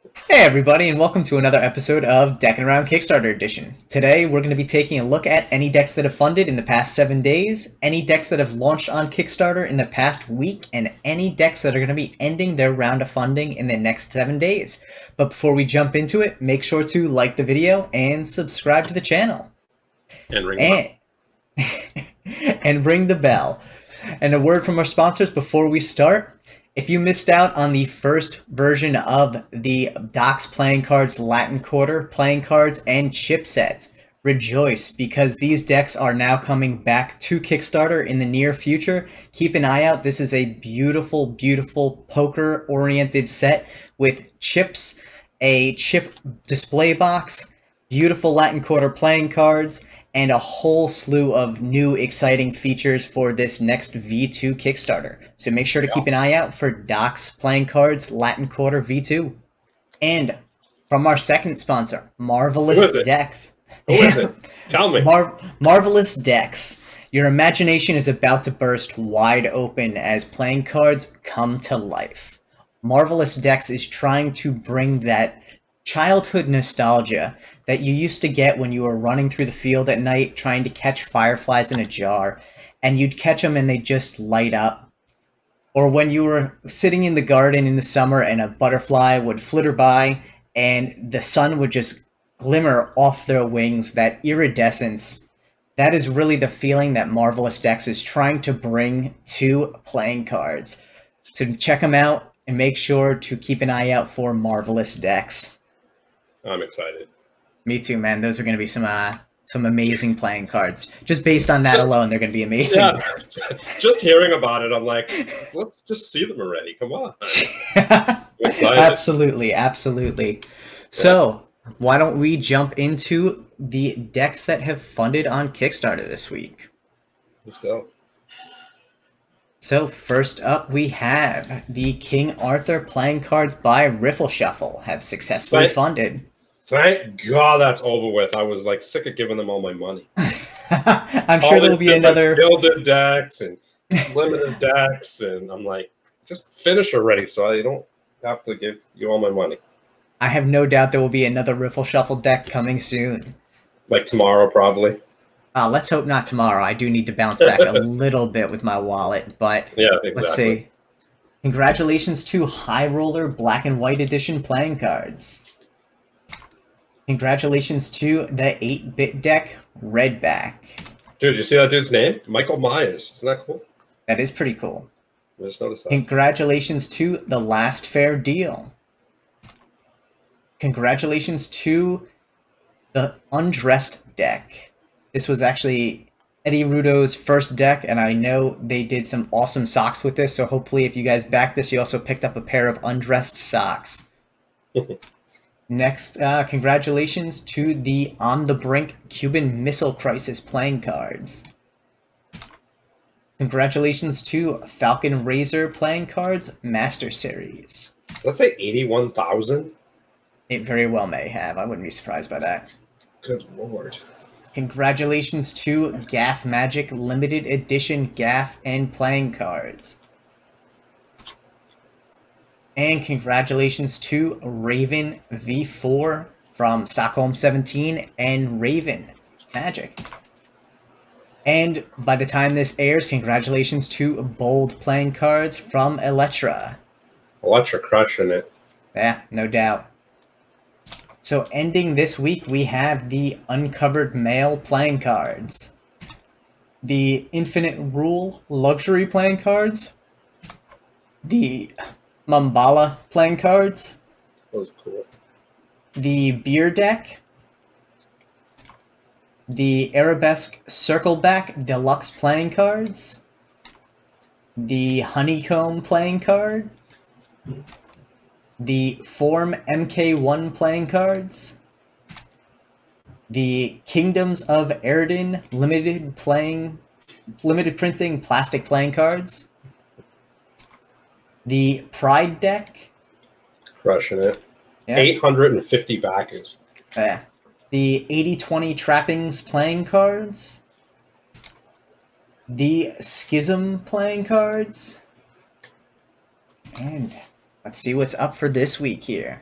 Hey everybody, and welcome to another episode of deckinaround Kickstarter Edition. Today we're going to be taking a look at any decks that have funded in the past 7 days, any decks that have launched on Kickstarter in the past week, and any decks that are going to be ending their round of funding in the next 7 days. But before we jump into it, make sure to like the video and subscribe to the channel. And ring the bell. And ring the bell. And a word from our sponsors before we start. If you missed out on the first version of the Docs playing cards, Latin Quarter playing cards, and chipsets, rejoice, because these decks are now coming back to Kickstarter in the near future. Keep an eye out. This is a beautiful, beautiful poker-oriented set with chips, a chip display box, beautiful Latin Quarter playing cards, and a whole slew of new exciting features for this next V2 Kickstarter. So make sure to keep an eye out for Docs playing cards, Latin Quarter V2. And from our second sponsor, Marvelous Decks. Who is it? Tell me. Marvelous Decks. Your imagination is about to burst wide open as playing cards come to life. Marvelous Decks is trying to bring that childhood nostalgia that you used to get when you were running through the field at night trying to catch fireflies in a jar, and you'd catch them and they'd just light up. Or when you were sitting in the garden in the summer and a butterfly would flitter by and the sun would just glimmer off their wings, that iridescence. That is really the feeling that Marvelous Decks is trying to bring to playing cards. So check them out and make sure to keep an eye out for Marvelous Decks. I'm excited. Me too, man. Those are going to be some amazing playing cards. Just based on that alone, they're going to be amazing. Yeah, just hearing about it, I'm like, let's just see them already. Come on. Absolutely, absolutely. Yeah. So, why don't we jump into the decks that have funded on Kickstarter this week? Let's go. So, first up, we have the King Arthur playing cards by Riffle Shuffle have successfully funded. Thank God that's over with. I was like sick of giving them all my money. I'm sure there'll be another builded decks and limited decks, and I'm like, just finish already, so I don't have to give you all my money. I have no doubt there will be another Riffle Shuffle deck coming soon. Like tomorrow, probably. Let's hope not tomorrow. I do need to bounce back a little bit with my wallet, but yeah, exactly. Let's see. Congratulations to High Roller Black and White Edition playing cards. Congratulations to the 8-bit deck Redback. Dude, you see that dude's name? Michael Myers. Isn't that cool? That is pretty cool. I just noticed that. Congratulations to the Last Fair Deal. Congratulations to the Undressed deck. This was actually Eddie Rudo's first deck, and I know they did some awesome socks with this, so hopefully if you guys back this, you also picked up a pair of undressed socks. Next, congratulations to the On the Brink Cuban Missile Crisis playing cards. Congratulations to Falcon Razor playing cards Master Series. Let's say 81,000. It very well may have. I wouldn't be surprised by that. Good lord. Congratulations to Gaff Magic Limited Edition Gaff and playing cards. And congratulations to Raven V4 from Stockholm 17 and Raven Magic. And by the time this airs, congratulations to Bold playing cards from Electra. Electra crushing it. Yeah, no doubt. So ending this week, we have the Uncovered Mail playing cards, the Infinite Rule Luxury playing cards, the Mambala playing cards, that was cool, the Beer deck, the Arabesque Circleback Deluxe playing cards, the Honeycomb playing card, the Form MK1 playing cards, the Kingdoms of Eridan limited printing plastic playing cards, the Pride deck, crushing it. Yeah. 850 backers. Yeah. The 80-20 Trappings playing cards, the Schism playing cards, and let's see what's up for this week here.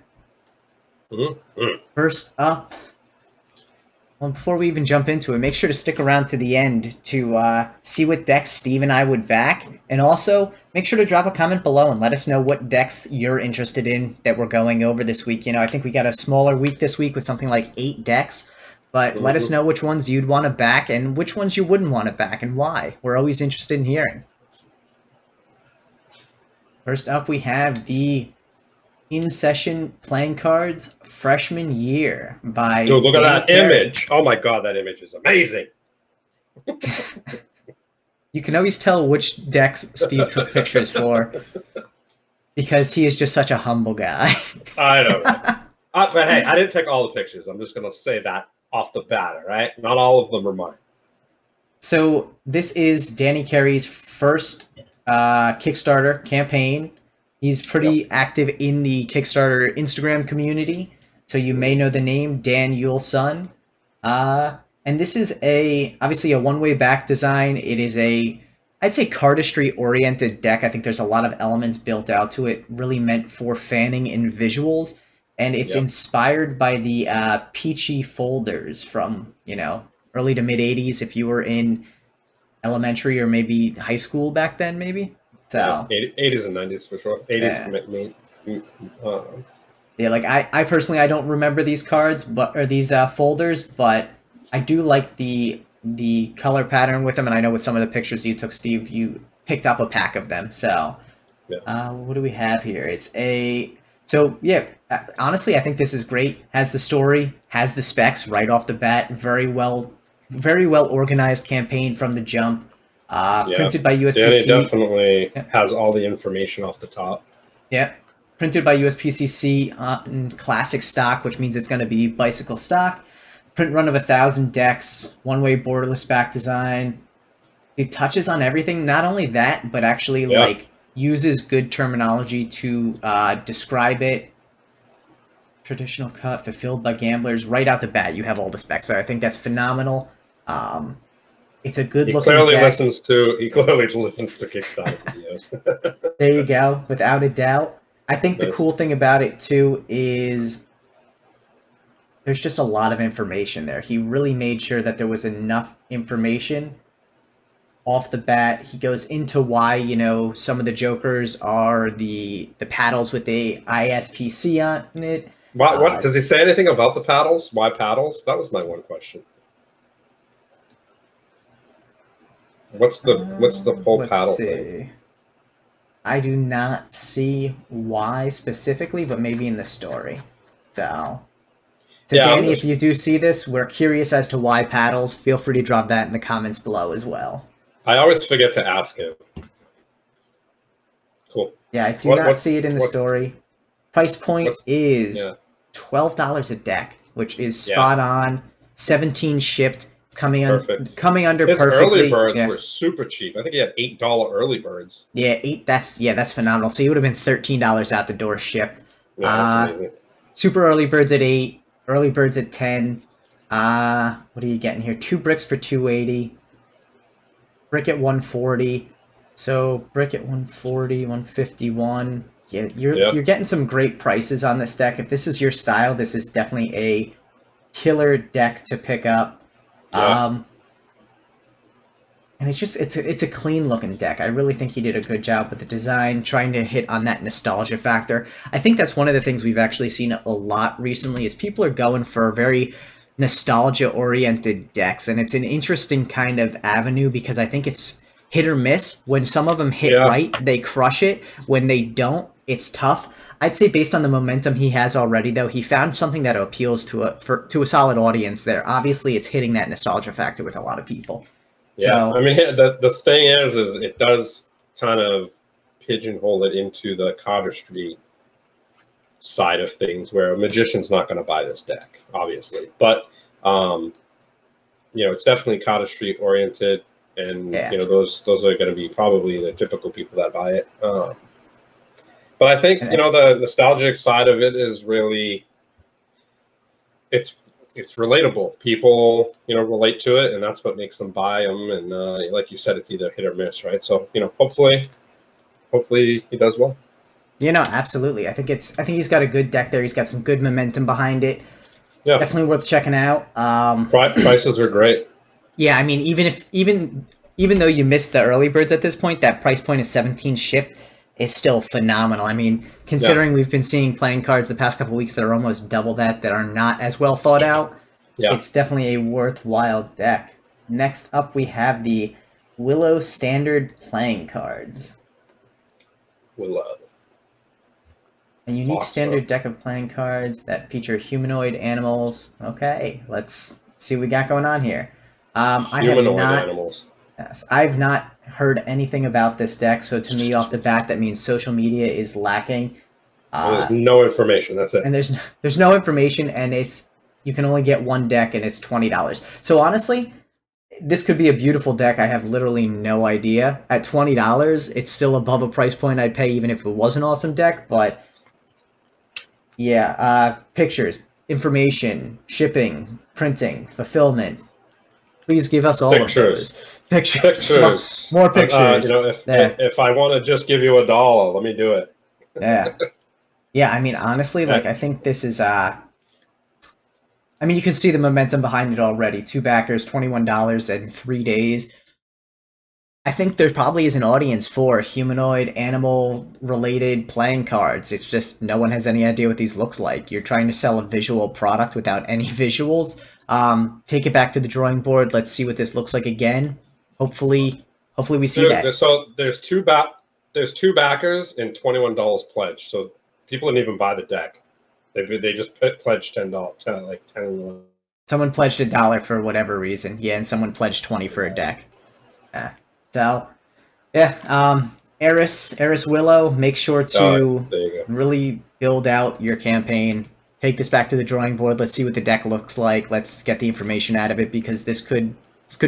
Mm-hmm. First up, well, before we even jump into it, make sure to stick around to the end to see what decks Steve and I would back. And also, make sure to drop a comment below and let us know what decks you're interested in that we're going over this week. You know, I think we got a smaller week this week with something like 8 decks. But let us know which ones you'd want to back and which ones you wouldn't want to back and why. We're always interested in hearing. First up, we have the In-Session Playing Cards Freshman Year by Dude, look at that Carey. image. Oh my god, that image is amazing. You can always tell which decks Steve took pictures for because he is just such a humble guy. I know, right? But hey, I didn't take all the pictures. I'm just going to say that off the bat, all right? Not all of them are mine. So this is Danny Carey's first Kickstarter campaign. He's pretty active in the Kickstarter Instagram community, so you may know the name Dan Yuleson. And this is obviously a one-way back design. It is I'd say cardistry-oriented deck. I think there's a lot of elements built out to it, really meant for fanning and visuals. And it's inspired by the peachy folders from, you know, early to mid-'80s if you were in elementary or maybe high school back then, maybe. So yeah, 80s and 90s for sure. 80s, yeah, like I personally, I don't remember these cards, or these folders, but I do like the color pattern with them, and I know with some of the pictures you took, Steve, you picked up a pack of them. So what do we have here? So yeah, honestly, I think this is great. Has the story, has the specs right off the bat. Very well organized campaign from the jump. Printed by USPC. Danny definitely has all the information off the top. Yeah, printed by USPCC in classic stock, which means it's going to be bicycle stock. Print run of 1,000 decks, one-way borderless back design. It touches on everything. Not only that, but actually like uses good terminology to describe it. Traditional cut fulfilled by gamblers. Right out the bat, you have all the specs. So I think that's phenomenal. It's a good looking deck. He clearly listens to Kickstarter videos. There you go, without a doubt. I think the cool thing about it too is there's just a lot of information there. He really made sure that there was enough information off the bat. He goes into why, you know, some of the jokers are the paddles with the ISPC on it. What does he say anything about the paddles? Why paddles? That was my one question. What's the whole paddle thing? I do not see why specifically, but maybe in the story. So Danny, if you do see this, we're curious as to why paddles. Feel free to drop that in the comments below as well. I always forget to ask him. Cool. Yeah, I do not see it in the story. Price point is $12 a deck, which is spot on. 17 shipped. Coming under His perfectly. Early birds were super cheap. I think he had $8 early birds. Yeah, that's phenomenal. So he would have been $13 out the door shipped. Super early birds at 8, early birds at 10. What are you getting here? 2 bricks for 280. Brick at 140. So brick at 140, 151. Yeah, you're getting some great prices on this deck. If this is your style, this is definitely a killer deck to pick up. And it's a clean looking deck. I really think he did a good job with the design, trying to hit on that nostalgia factor. I think that's one of the things we've actually seen a lot recently is people are going for very nostalgia oriented decks, and it's an interesting kind of avenue because I think it's hit or miss. When some of them hit right, they crush it. When they don't, it's tough. I'd say based on the momentum he has already, though, he found something that appeals to a solid audience there. Obviously, it's hitting that nostalgia factor with a lot of people. Yeah, so, I mean, the thing is it does kind of pigeonhole it into the cardistry side of things, where a magician's not going to buy this deck, obviously. But you know, it's definitely cardistry oriented, and you know, those are going to be probably the typical people that buy it. But I think, you know, the nostalgic side of it is really, it's relatable. People, you know, relate to it, and that's what makes them buy them. And like you said, it's either hit or miss, right? So, you know, hopefully he does well. You know, absolutely. I think he's got a good deck there. He's got some good momentum behind it. Yeah, Definitely worth checking out. prices are great. Yeah, I mean, even though you missed the early birds at this point, that price point is 17 shipped is still phenomenal. I mean, considering we've been seeing playing cards the past couple weeks that are almost double that are not as well thought out, Yeah, it's definitely a worthwhile deck. Next up, we have the Willow Standard playing cards. Willow. A unique Fox, standard deck of playing cards that feature humanoid animals. Okay, let's see what we got going on here. Humanoid animals. Yes, I've not heard anything about this deck, so to me, off the bat, that means social media is lacking. There's no information. That's it. And there's no information, and you can only get one deck, and it's $20. So honestly, this could be a beautiful deck. I have literally no idea. At $20, it's still above a price point I'd pay even if it was an awesome deck, but yeah, pictures, information, shipping, printing, fulfillment. Please give us all of those. Pictures. More pictures. If I want to just give you $1, let me do it. Yeah. Yeah, I mean, honestly, like, I think this is, I mean, you can see the momentum behind it already. 2 backers, $21 in 3 days. I think there probably is an audience for humanoid, animal-related playing cards. It's just no one has any idea what these look like. You're trying to sell a visual product without any visuals. Take it back to the drawing board. Let's see what this looks like again. Hopefully we see that. So there's two backers and $21 pledge. So people didn't even buy the deck. They just pledged $10, like 10. Someone pledged $1 for whatever reason. Yeah, and someone pledged 20 for a deck. Yeah. So, yeah, Eris Willow, make sure to really build out your campaign. Take this back to the drawing board. Let's see what the deck looks like. Let's get the information out of it, because this could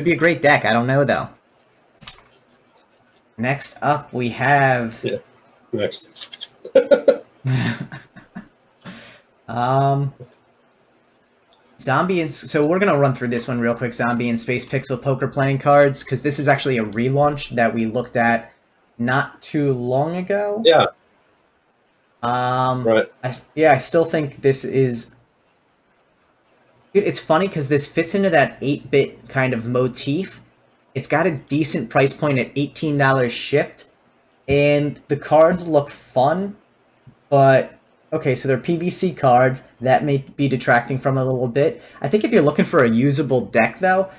be a great deck. I don't know, though. Next up, we have... Yeah, next. Zombie and so we're gonna run through this one real quick. Zombie and Space Pixel Poker playing cards, because this is actually a relaunch that we looked at not too long ago. Yeah. Right. I still think this is. It's funny because this fits into that 8-bit kind of motif. It's got a decent price point at $18 shipped, and the cards look fun, but. Okay, so they're PVC cards. That may be detracting from it a little bit. I think if you're looking for a usable deck, though,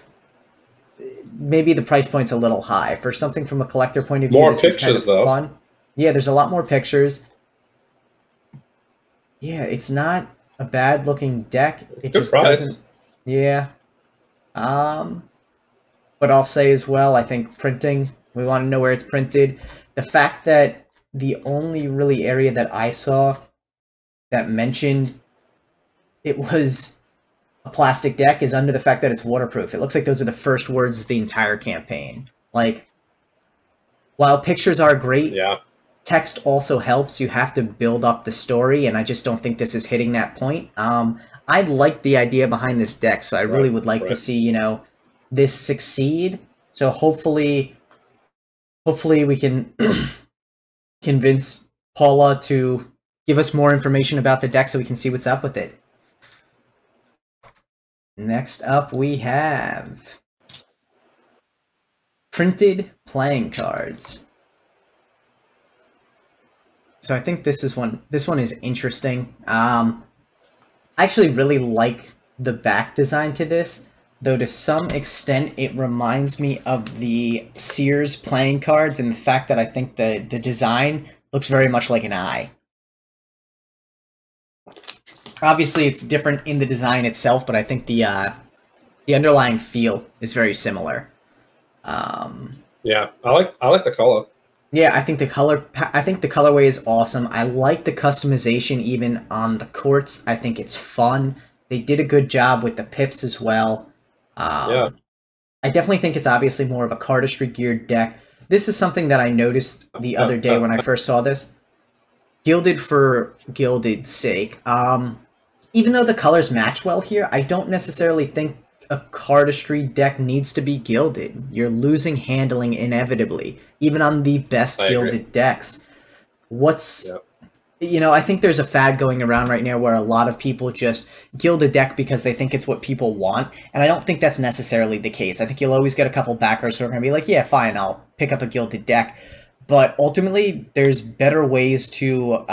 maybe the price point's a little high. For something from a collector point of view, more this pictures, is kind of though. Fun. Yeah, there's a lot more pictures. Yeah, it's not a bad-looking deck. It just doesn't... Yeah. But I'll say as well, I think printing, we want to know where it's printed. The fact that the only really area that I saw that mentioned it was a plastic deck is under the fact that it's waterproof. It looks like those are the first words of the entire campaign. Like, while pictures are great, text also helps. You have to build up the story, and I just don't think this is hitting that point. I like the idea behind this deck, so I really would like to see, you know, this succeed. So hopefully we can convince Paula to give us more information about the deck so we can see what's up with it. Next up, we have printed playing cards. So I think this one is interesting. I actually really like the back design to this, though to some extent it reminds me of the Sears playing cards, and the fact that I think the design looks very much like an eye. Obviously, it's different in the design itself, but I think the underlying feel is very similar. Yeah, I like the color. Yeah, I think the colorway is awesome. I like the customization even on the courts. I think it's fun. They did a good job with the pips as well. I definitely think it's obviously more of a cardistry geared deck. This is something that I noticed the other day when I first saw this. Gilded for gilded's sake. Even though the colors match well here, I don't necessarily think a cardistry deck needs to be gilded. You're losing handling inevitably, even on the best gilded decks. What's You know, I think there's a fad going around right now where a lot of people just gild a deck because they think it's what people want, and I don't think that's necessarily the case. I think you'll always get a couple backers who are going to be like, yeah, fine, I'll pick up a gilded deck. But ultimately, there's better ways to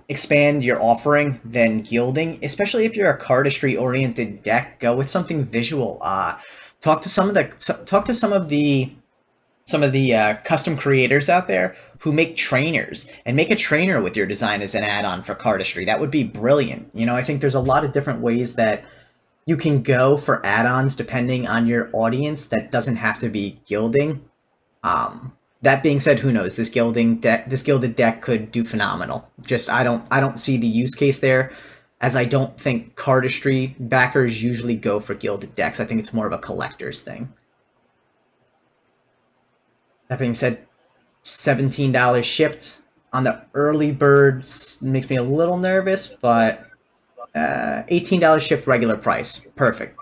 expand your offering than gilding, especially if you're a cardistry-oriented deck. Go with something visual. Talk to some of the custom creators out there who make trainers, and make a trainer with your design as an add-on for cardistry. That would be brilliant. You know, I think there's a lot of different ways that you can go for add-ons depending on your audience that doesn't have to be gilding. That being said, who knows? This gilded deck could do phenomenal. Just I don't see the use case there, as I don't think cardistry backers usually go for gilded decks. I think it's more of a collector's thing. That being said, $17 shipped on the early birds makes me a little nervous, but $18 shipped regular price. Perfect.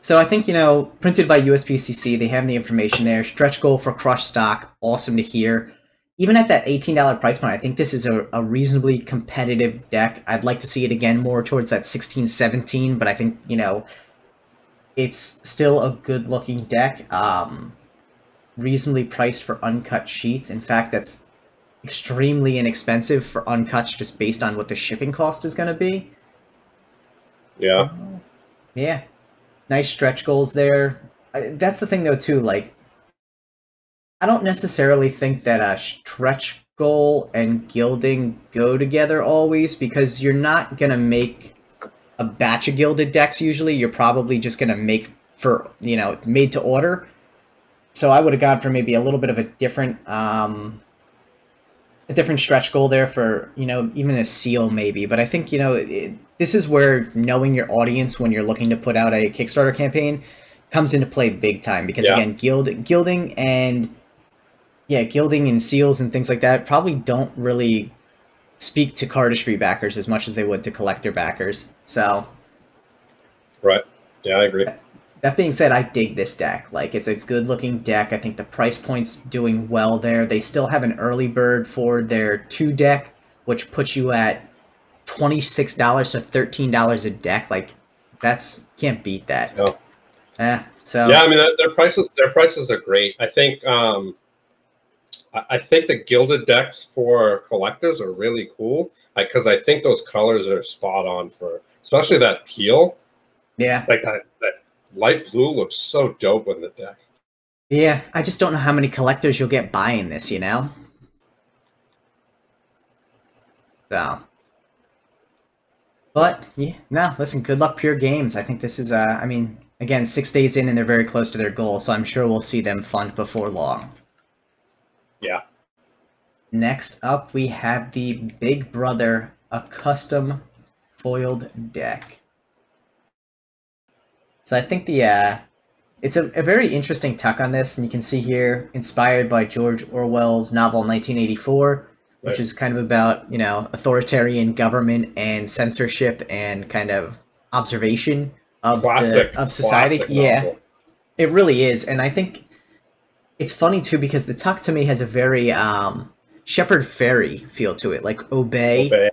So I think, you know, printed by USPCC, they have the information there. Stretch goal for crush stock, awesome to hear. Even at that $18 price point, I think this is a reasonably competitive deck. I'd like to see it again more towards that 16, 17, but I think, you know, it's still a good-looking deck. Reasonably priced for uncut sheets. In fact, that's extremely inexpensive for uncuts just based on what the shipping cost is going to be. Yeah. Yeah. Nice stretch goals there. That's the thing, though, too. Like, I don't necessarily think that a stretch goal and gilding go together always, because you're not going to make a batch of gilded decks usually. You're probably just going to make for, you know, made to order. So I would have gone for maybe a little bit of a different stretch goal there for, you know, even a seal maybe. But I think, you know, this is where knowing your audience when you're looking to put out a Kickstarter campaign comes into play big time. Because again, gilding and seals and things like that probably don't really speak to cardistry backers as much as they would to collector backers. So, right. Yeah, I agree. That being said, I dig this deck. Like, it's a good-looking deck. I think the price point's doing well there. They still have an early bird for their 2 deck, which puts you at $26 to $13 a deck. Like, can't beat that. No. So yeah, I mean, their prices are great. I think the gilded decks for collectors are really cool, because I think those colors are spot on for, especially that teal. Yeah, like that light blue looks so dope in the deck. Yeah, I just don't know how many collectors you'll get buying this, you know? So. But, yeah, no, listen, good luck, Pure Games. I think this is, I mean, again, 6 days in and they're very close to their goal, so I'm sure we'll see them fund before long. Yeah. Next up, we have the Big Brother, a custom foiled deck. So I think it's a very interesting tuck on this, and you can see here, inspired by George Orwell's novel 1984, which is kind of about, you know, authoritarian government and censorship and kind of observation of society. Yeah, it really is. And I think it's funny too, because the tuck to me has a very Shepherd Fairy feel to it, like Obey.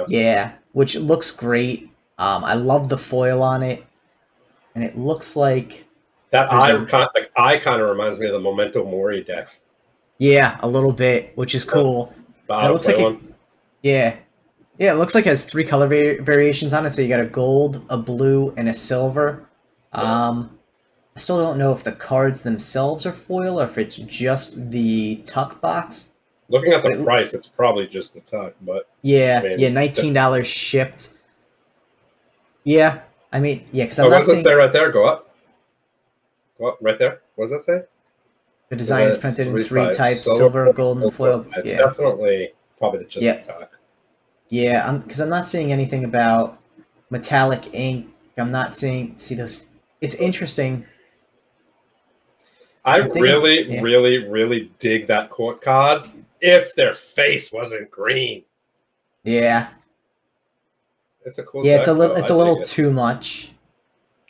Yeah, which looks great. I love the foil on it. And it looks like that eye kind of reminds me of the Memento Mori deck. Yeah, a little bit, which is cool. It looks like it looks like it has 3 color variations on it. So you got a gold, a blue, and a silver. I still don't know if the cards themselves are foil or if it's just the tuck box. Looking at the price, it's probably just the tuck, but yeah, I mean, $19 shipped. Yeah. I mean, yeah, because I'm not seeing... What does it say right there? Go up. Go up right there. What does that say? The design is printed in 3 types, silver, gold, and foil. It's definitely probably just the tuck. Yeah, because I'm not seeing anything about metallic ink. I'm not seeing... See those... It's interesting. I really dig that court card if their face wasn't green. Yeah. It's a cool. Yeah, it's a little too much.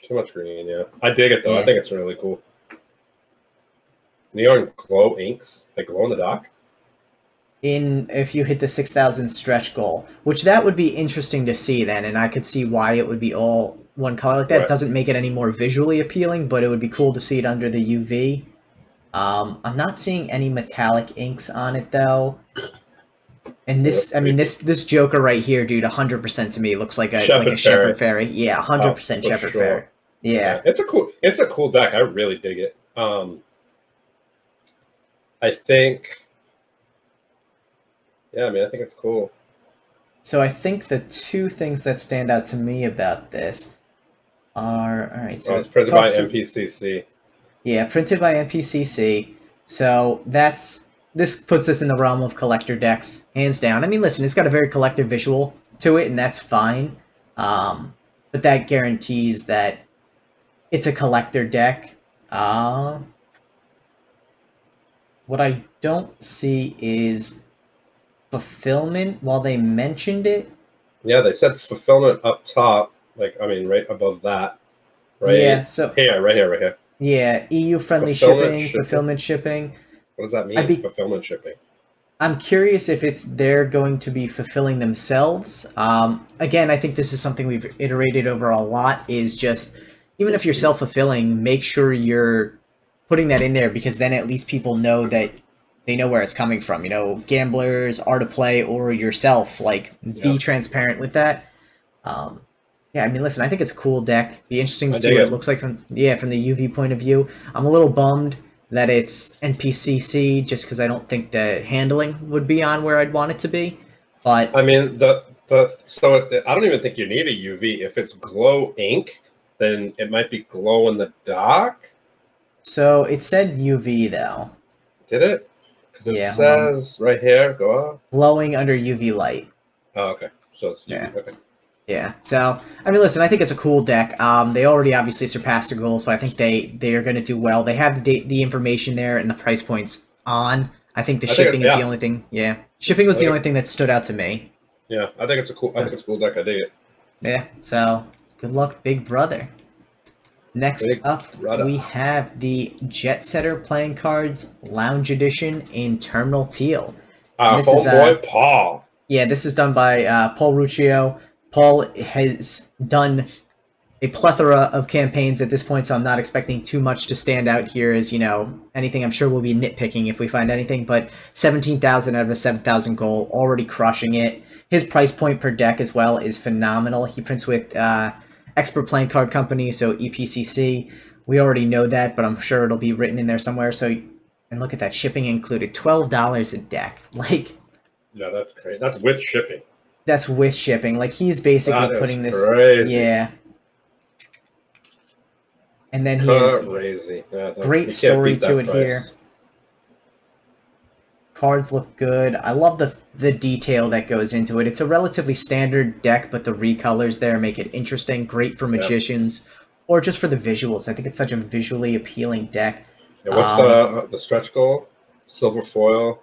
Too much green, yeah. I dig it though. Yeah. I think it's really cool. Neon glow inks, they glow in the dark. if you hit the 6,000 stretch goal, which that would be interesting to see then, and I could see why it would be all one color like that. It doesn't make it any more visually appealing, but it would be cool to see it under the UV. I'm not seeing any metallic inks on it though. And this, I mean, this Joker right here, dude, 100% to me looks like a Shepherd Fairy. Yeah, 100% Shepherd Fairy. Yeah, it's a cool deck. I really dig it. I think, yeah, I mean, I think it's cool. So I think the two things that stand out to me about this are, all right, so it's printed by MPCC. Yeah, printed by MPCC. So this puts this in the realm of collector decks, hands down. I mean, listen, it's got a very collector visual to it, and that's fine. But that guarantees that it's a collector deck. What I don't see is fulfillment while they mentioned it. Yeah, they said fulfillment up top, like, I mean, right above that. Right? Yeah, so... Here, right here. Yeah, EU-friendly shipping, fulfillment shipping. What does that mean, fulfillment shipping? I'm curious if they're going to be fulfilling themselves. Again, I think this is something we've iterated over a lot, is just, even if you're self-fulfilling, make sure you're putting that in there, because then at least people know that they know where it's coming from. You know, gamblers, art of play, or yourself, like, be transparent with that. Yeah, I mean, listen, I think it's a cool deck. Be interesting to see what it looks like from the UV point of view. I'm a little bummed that it's NPCC, just because I don't think the handling would be on where I'd want it to be. But I mean, I don't even think you need a UV. If it's glow ink, then it might be glow in the dark. So it said UV though. Did it? Because it says right here, go on. Glowing under UV light. Oh, okay. So it's UV. Okay. Yeah, so, I mean, listen, I think it's a cool deck. They already obviously surpassed their goal, so I think they are going to do well. They have the information there and the price points on. I think the shipping is the only thing. Yeah, shipping was the only thing that stood out to me. Yeah, I think it's a cool deck. I dig it. Yeah, so good luck, big brother. Next up, we have the Jetsetter playing cards Lounge Edition in Terminal Teal. Homeboy Paul. Yeah, this is done by Paul Ruccio. Paul has done a plethora of campaigns at this point, so I'm not expecting too much to stand out here as, you know, anything. I'm sure we'll be nitpicking if we find anything, but 17,000 out of a 7,000 goal, already crushing it. His price point per deck as well is phenomenal. He prints with Expert Playing Card Company, so EPCC. We already know that, but I'm sure it'll be written in there somewhere. So, and look at that, shipping included, $12 a deck. Like, yeah, that's great. That's with shipping. That's with shipping. Like, he's basically putting this... Crazy. Yeah. And then he has great story to it here. Cards look good. I love the detail that goes into it. It's a relatively standard deck, but the recolors there make it interesting. Great for magicians, or just for the visuals. I think it's such a visually appealing deck. Yeah, what's the stretch goal? Silver foil.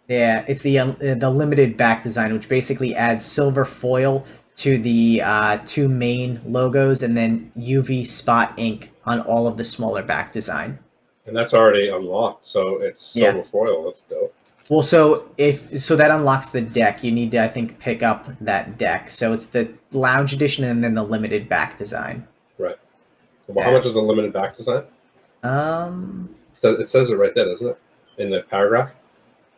Yeah, it's the limited back design, which basically adds silver foil to the two main logos, and then UV spot ink on all of the smaller back design. And that's already unlocked, so it's silver foil. That's dope. Well, so that unlocks the deck, you need to, I think, pick up that deck. So it's the Lounge Edition and then the limited back design. Right. Well, how much is a limited back design? So it says it right there, doesn't it? In the paragraph.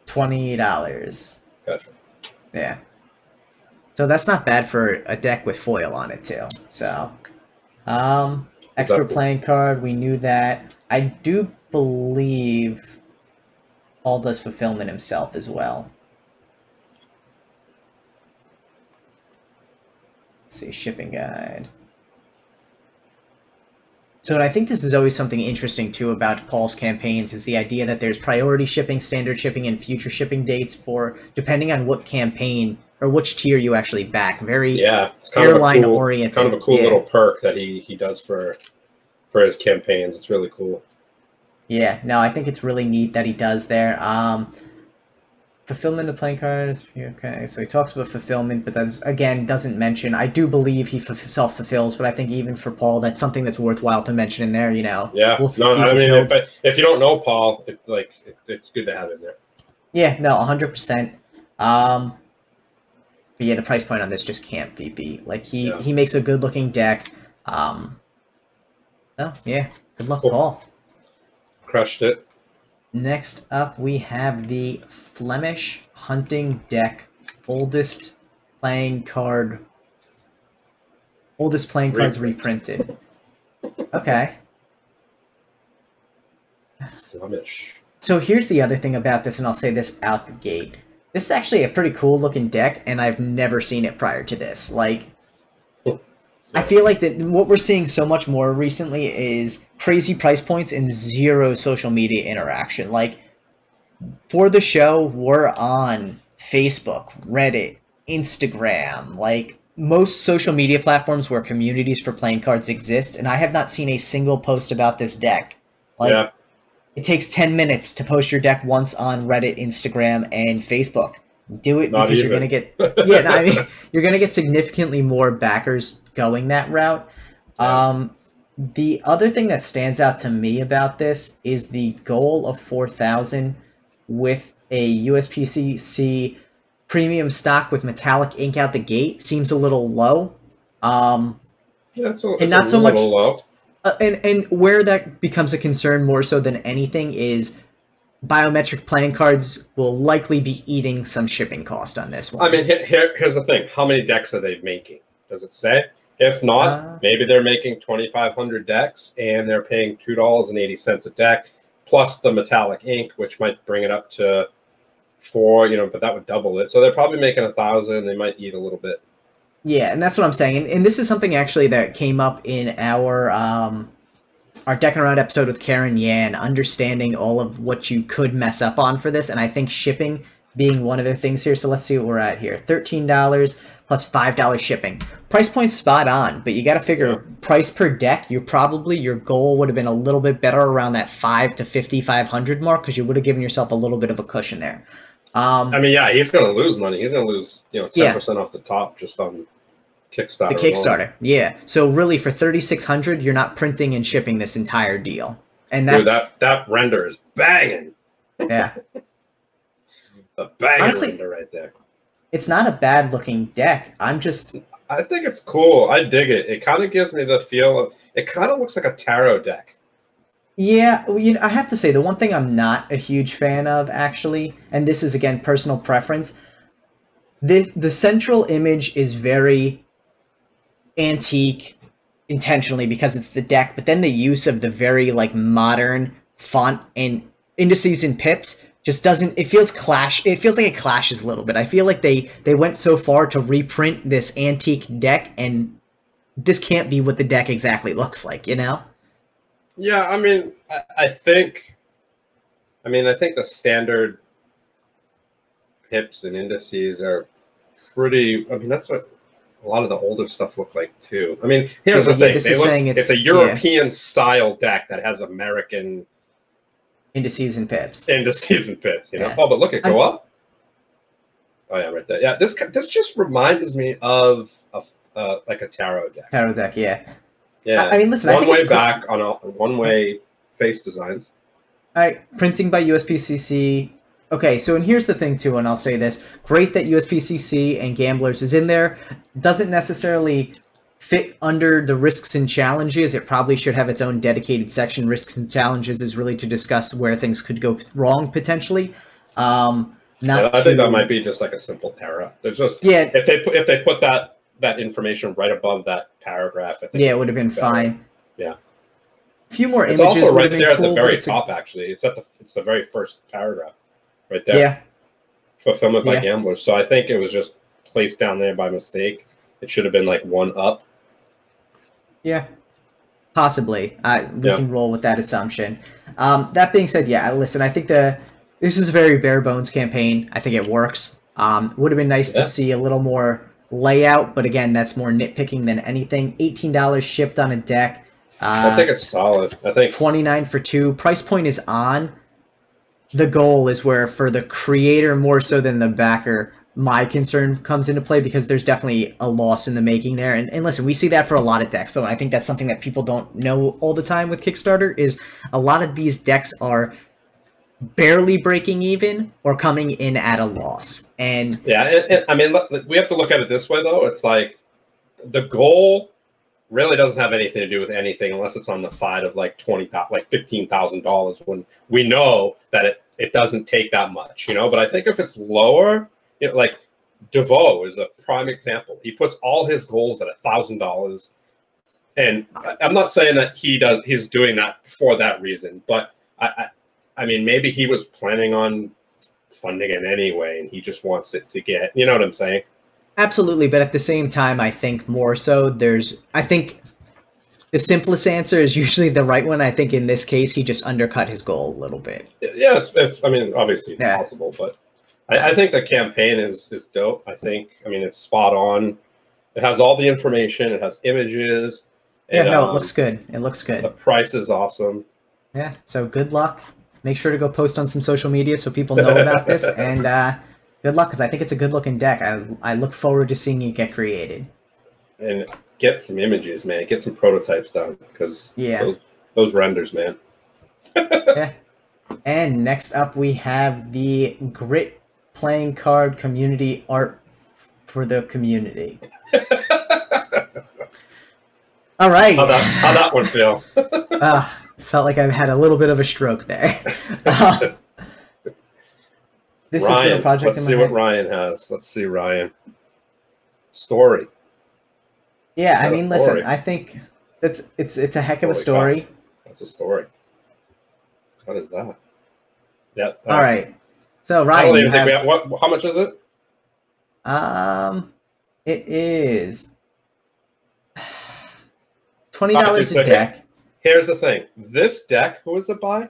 $20. Gotcha. Yeah. So that's not bad for a deck with foil on it too. So, expert playing card. We knew that. I do believe Paul does fulfillment himself as well. Let's see, shipping guide. So I think this is always something interesting too about Paul's campaigns, is the idea that there's priority shipping, standard shipping, and future shipping dates for depending on what campaign or which tier you actually back. Very airline oriented. Kind of a cool little perk that he does for his campaigns. It's really cool. Yeah, no, I think it's really neat that he does there. Fulfillment of playing cards. Okay, so he talks about fulfillment, but that, again, doesn't mention. I do believe he self-fulfills, but I think even for Paul, that's something that's worthwhile to mention in there, you know. Yeah, no, I mean, if you don't know Paul, it's good to have in there. Yeah, no, 100%. But yeah, the price point on this just can't be beat. Like Yeah. he makes a good looking deck. Oh yeah, good luck, Cool. Paul. Crushed it. Next up, we have the Flemish Hunting Deck, oldest playing card, oldest playing cards Reprint. reprinted. Okay. Flemish. So here's the other thing about this, and I'll say this out the gate. This is actually a pretty cool looking deck, and I've never seen it prior to this. Like, I feel like that what we're seeing so much more recently is crazy price points and zero social media interaction. Like, for the show, we're on Facebook, Reddit, Instagram, like most social media platforms where communities for playing cards exist, and I have not seen a single post about this deck. Like, Yeah. it takes 10 minutes to post your deck once on Reddit, Instagram, and Facebook. Do it Not because you're even. going to get, yeah, no, I mean, you're going to get significantly more backers going that route. Yeah. The other thing that stands out to me about this is the goal of 4,000 with a USPCC premium stock with metallic ink out the gate seems a little low. Yeah, And not so much. little low. And where that becomes a concern more so than anything is biometric playing cards will likely be eating some shipping cost on this one. I mean, here's the thing. How many decks are they making? Does it say? If not, maybe they're making 2,500 decks and they're paying $2.80 a deck, plus the metallic ink, which might bring it up to 4, but that would double it. So they're probably making 1,000. They might eat a little bit. Yeah, and that's what I'm saying. And this is something actually that came up in our Deckinaround episode with Karen Yan, understanding all of what you could mess up on for this, and I think shipping being one of the things here. So let's see what we're at here. $13 plus $5 shipping. Price point's spot on, but you got to figure price per deck, your goal would have been a little bit better around that 5 to 5,500 mark because you would have given yourself a little bit of a cushion there. I mean, yeah, he's going to lose money. He's going to lose, 10% off the top just on Kickstarter. The Kickstarter, yeah. So really, for 3,600, you're not printing and shipping this entire deal, and that's that render is banging. Yeah, the banging honestly, render right there. It's not a bad looking deck. I think it's cool. I dig it. It kind of gives me the feel of. It kind of looks like a tarot deck. Yeah, I have to say the one thing I'm not a huge fan of actually, and this is again personal preference. The central image is very antique intentionally because it's the deck, but then the use of the very like modern font and indices and pips just doesn't, it feels like it clashes a little bit. I feel like they went so far to reprint this antique deck, and this can't be what the deck exactly looks like, Yeah, I mean, I think the standard pips and indices are pretty. I mean, that's what a lot of the older stuff look like too. I mean, here's the thing: it's a European style deck that has American indices and pips. Yeah. Oh, but look, it go up. Oh yeah, right there. Yeah, this just reminds me of like a tarot deck. Tarot deck, yeah. Yeah. I mean, listen. One way back on one way face designs. All right, printing by USPCC. Okay, so and here's the thing too, and I'll say this: great that USPCC and Gamblers is in there. Doesn't necessarily fit under the risks and challenges. It probably should have its own dedicated section. Risks and challenges is really to discuss where things could go wrong potentially. I think that might be just like a simple error. There's just if they put that information right above that paragraph, I think it would have been fine. Yeah. A few more images. It's also right there at the very top. Actually, it's the very first paragraph, right there. Yeah. Fulfillment by Gamblers. So I think it was just placed down there by mistake. It should have been like one up. Yeah. Possibly. We can roll with that assumption. That being said, listen, I think this is a very bare bones campaign. I think it works. Would have been nice to see a little more layout, but again, that's more nitpicking than anything. $18 shipped on a deck. I think it's solid. I think $29 for 2. Price point is on. The goal is where for the creator more so than the backer, my concern comes into play because there's definitely a loss in the making there. And listen, we see that for a lot of decks. So I think that's something that people don't know all the time with Kickstarter is a lot of these decks are barely breaking even or coming in at a loss. And yeah, I mean, we have to look at it this way though. It's like the goal really doesn't have anything to do with anything unless it's on the side of like $15,000 when we know that it doesn't take that much, you know. But I think if it's lower, like DeVoe is a prime example. He puts all his goals at $1,000, and I'm not saying that he's doing that for that reason, but I mean, maybe he was planning on funding it anyway, and he just wants it to get, you know what I'm saying? absolutely, but at the same time, I think more so I think the simplest answer is usually the right one. I think in this case, he just undercut his goal a little bit. Yeah, I mean, obviously it's possible, but I think the campaign is dope. I mean, it's spot on. It has all the information. It has images. Yeah, no, it looks good. It looks good. The price is awesome. Yeah, so good luck. Make sure to go post on some social media so people know about this, and good luck, because I think it's a good-looking deck. I look forward to seeing it get created. And get some images, man. Get some prototypes done, because those renders, man. Yeah. And next up, we have the Grit playing card community art for the community. All right. How'd that one feel? Felt like I had a little bit of a stroke there. This Ryan, is the project. Let's see what Ryan has. Let's see Ryan. Story. Yeah, I mean, listen. I think it's a heck of a story. That's a story. What is that? Yeah. All right. So Ryan, how much is it? It is $20 a deck. Here's the thing. This deck, who is it by?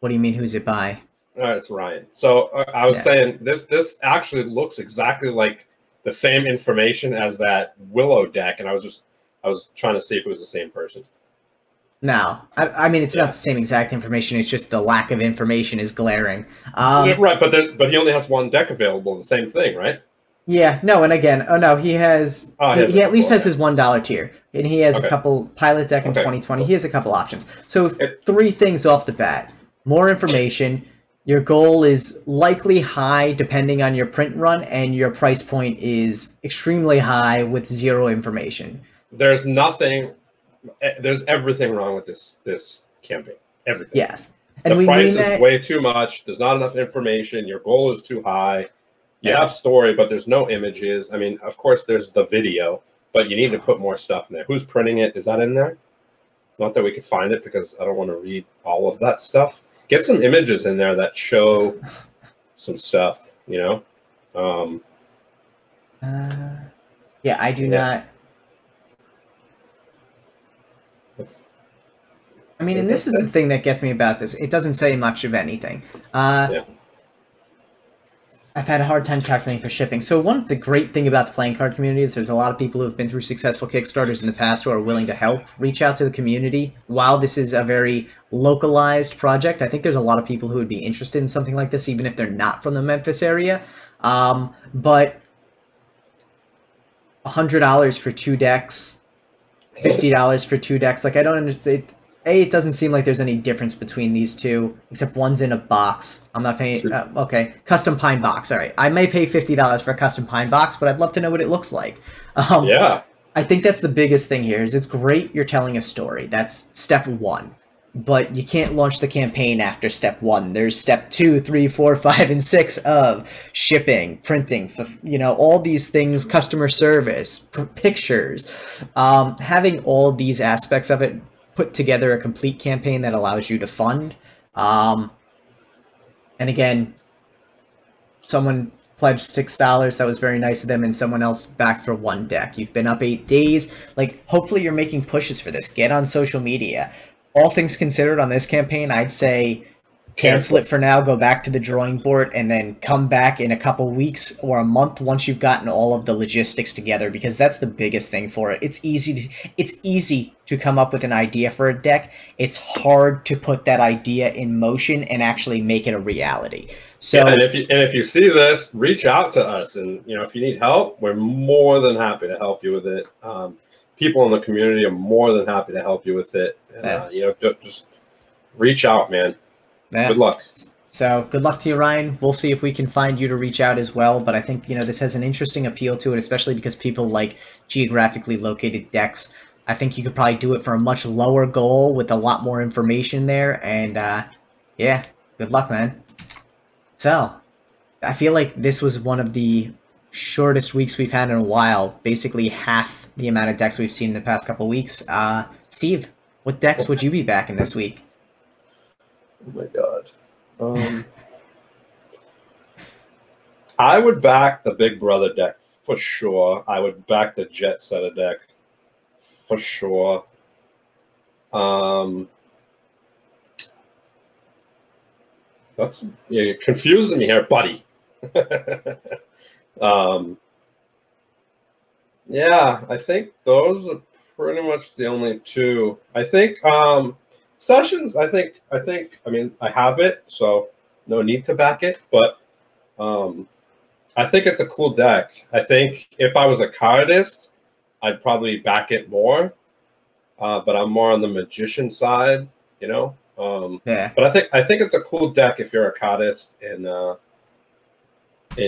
What do you mean, who's it by? It's Ryan. So I was saying this actually looks exactly like the same information as that Willow deck, and I was trying to see if it was the same person. No, I mean it's not the same exact information. It's just the lack of information is glaring. Right, but he only has one deck available. The same thing, right? Yeah, no, and again, he has. He at least has his $1 tier, and he has a couple pilot deck in 2020. He has a couple options. So 3 things off the bat: more information. Your goal is likely high depending on your print run, and your price point is extremely high with 0 information. There's everything wrong with this campaign. Everything. Yes. And the price is way too much. There's not enough information. Your goal is too high. You have story, but there's no images. I mean, of course, there's the video, but you need to put more stuff in there. Who's printing it? Is that in there? Not that we could find it, because I don't want to read all of that stuff. Get some images in there that show some stuff, you know? Yeah, I do not. I mean, and this is the thing that gets me about this. It doesn't say much of anything. I've had a hard time calculating for shipping. So one of the great thing about the playing card community is there's a lot of people who have been through successful Kickstarters in the past who are willing to help reach out to the community. While this is a very localized project, I think there's a lot of people who would be interested in something like this, even if they're not from the Memphis area. But $100 for 2 decks, $50 for 2 decks. Like, I don't understand. It doesn't seem like there's any difference between these two, except one's in a box. I'm not paying... okay, custom pine box. All right. I may pay $50 for a custom pine box, but I'd love to know what it looks like. I think that's the biggest thing here, is it's great you're telling a story. That's step 1. But you can't launch the campaign after step 1. There's step 2, 3, 4, 5, and 6 of shipping, printing, you know, all these things, customer service, pictures. Having all these aspects of it put together a complete campaign that allows you to fund. And again, someone pledged $6. That was very nice of them, and someone else backed for 1 deck. You've been up 8 days. Like, hopefully you're making pushes for this. Get on social media. All things considered on this campaign, I'd say cancel it for now, go back to the drawing board, and then come back in a couple weeks or a month once you've gotten all of the logistics together, because that's the biggest thing for it. It's easy to come up with an idea for a deck. It's hard to put that idea in motion and actually make it a reality. So, and if you see this, reach out to us, and you know, if you need help, we're more than happy to help you with it. People in the community are more than happy to help you with it, And just reach out, man. Yeah. Good luck. So good luck to you, Ryan. We'll see if we can find you to reach out as well. But I think, this has an interesting appeal to it, especially because people like geographically located decks. I think you could probably do it for a much lower goal with a lot more information there. And yeah, good luck, man. So I feel like this was one of the shortest weeks we've had in a while. Basically half the amount of decks we've seen in the past couple weeks. Steve, what decks would you be backing this week? Oh my god. I would back the Big Brother deck for sure. I would back the Jetsetter deck for sure. You're confusing me here, buddy. Yeah, I think those are pretty much the only two. I think Sessions, I mean, I have it, so no need to back it, but I think it's a cool deck. I think if I was a cardist, I'd probably back it more, but I'm more on the magician side, Yeah. But I think it's a cool deck if you're a cardist and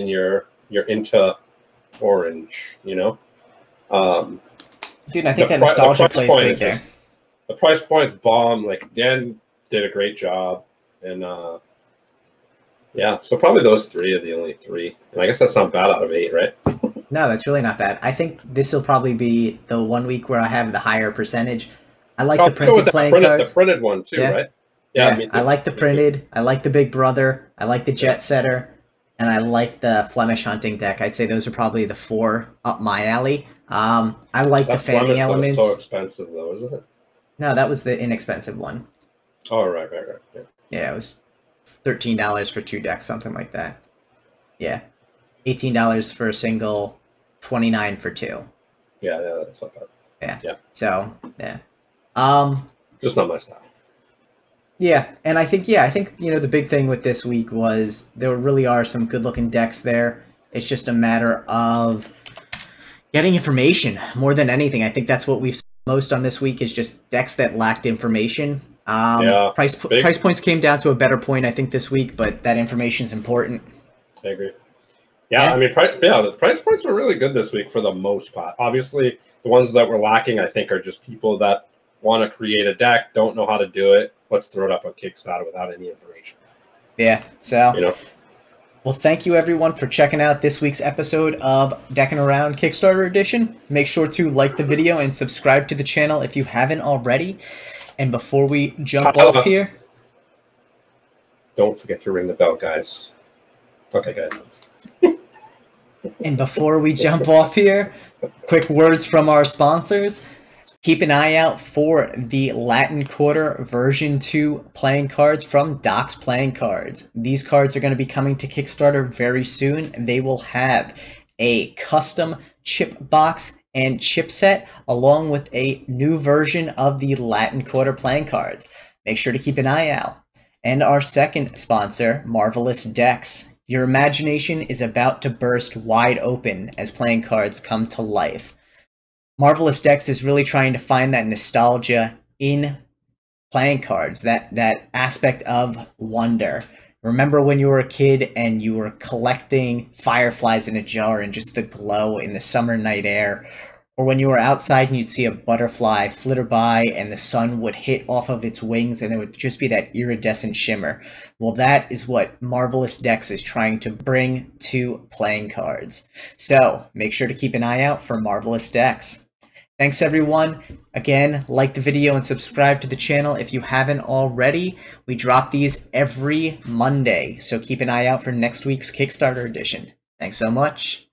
you're into orange, Dude, I think that nostalgia plays big there. The price point's bomb. Like, Dan did a great job. And, yeah, so probably those three are the only three. And I guess that's not bad out of 8, right? No, that's really not bad. I think this will probably be the 1 week where I have the higher percentage. I like the printed playing cards. The printed one, too, right? Yeah, I like the printed. I like the Big Brother. I like the Jetsetter. And I like the Flemish hunting deck. I'd say those are probably the 4 up my alley. I like the fanning elements. So expensive, though, isn't it? No, that was the inexpensive one. Oh, right. Yeah, it was $13 for 2 decks, something like that. Yeah. $18 for a single, $29 for 2. Yeah, that's not bad. Yeah. So, yeah. Just not my style. Yeah, and I think the big thing with this week was there really are some good-looking decks there. It's just a matter of getting information more than anything. I think that's what we've seen most on this week is just decks that lacked information. Price points came down to a better point, I think, this week, but that information is important. I agree. Yeah, I mean, the price points were really good this week for the most part. Obviously, the ones that were lacking, I think, are just people that want to create a deck, don't know how to do it. Let's throw it up on Kickstarter without any information. Yeah, so... Well, thank you, everyone, for checking out this week's episode of Deckin' Around Kickstarter Edition. Make sure to like the video and subscribe to the channel if you haven't already. And before we jump off here... Don't forget to ring the bell, guys. Okay, guys. And before we jump off here, quick words from our sponsors. Keep an eye out for the Latin Quarter version 2 playing cards from Doc's Playing Cards. These cards are going to be coming to Kickstarter very soon. They will have a custom chip box and chipset along with a new version of the Latin Quarter playing cards. Make sure to keep an eye out. And our second sponsor, Marvelous Decks. Your imagination is about to burst wide open as playing cards come to life. Marvelous Decks is really trying to find that nostalgia in playing cards, that aspect of wonder. Remember when you were a kid and you were collecting fireflies in a jar and just the glow in the summer night air? Or when you were outside and you'd see a butterfly flitter by and the sun would hit off of its wings and there would just be that iridescent shimmer. Well, that is what Marvelous Decks is trying to bring to playing cards. So make sure to keep an eye out for Marvelous Decks. Thanks, everyone. Again, like the video and subscribe to the channel if you haven't already. We drop these every Monday, so keep an eye out for next week's Kickstarter edition. Thanks so much.